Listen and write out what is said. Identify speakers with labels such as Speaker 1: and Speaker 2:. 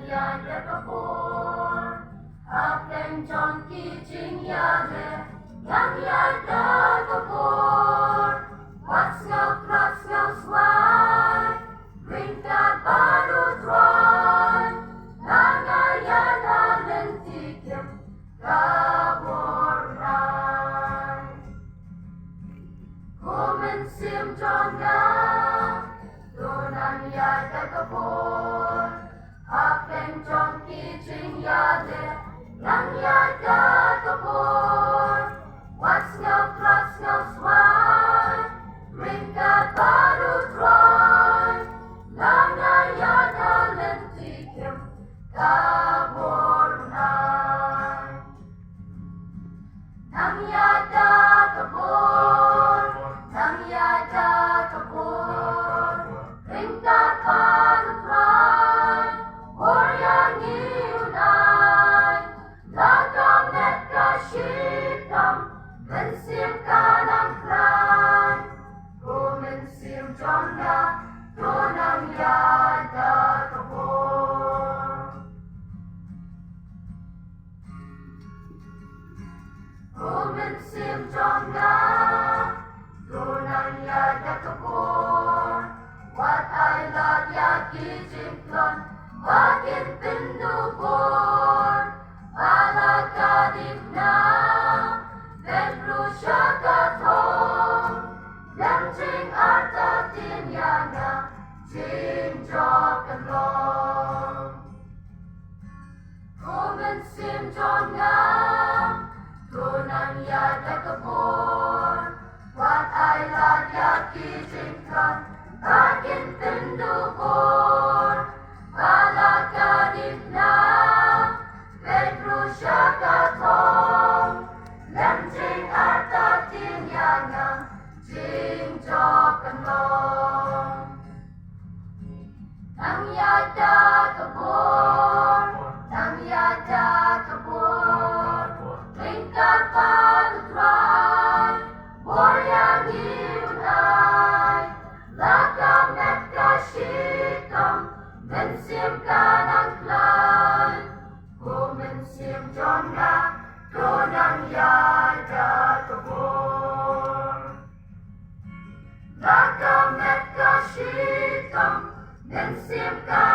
Speaker 1: yakapor Apen John Kijing Yade Yang yakapor What's no swine Bring that baru dry Nangayana lentikim Kaborai Kumensim John na Tunan yakapor Apen John Kijing Yade Yang yakapor What's no swine Bring that baru dry Nangayana lentikim Kabornay Nangyada kabor Nangyada kabor Bring that baru dry Oryang iunay Lagamet kasyikam Mensim ka ng klan Kumensim jonga Tunang yada kabor Kumensim jonga Tunang yada kabor What I love yaki jingklon Bagin pindubor Balakadip na Benrusya katong Lemjing arta tinyana Jing jokan long Kumensim jonga Tunang yada kabor What I love yaki jingklon Bagin pindubor Balakadip na Benrusya katong Lemjing arta tinyana Jing jokan long Nang yada kabor Nang yada kabor Lingkar palutray Boryang iunay Lagamet kasyikam Mensim ka ng klan Kumensim jonga Tunang yada kabor Lagamet kasyikam Mensim ka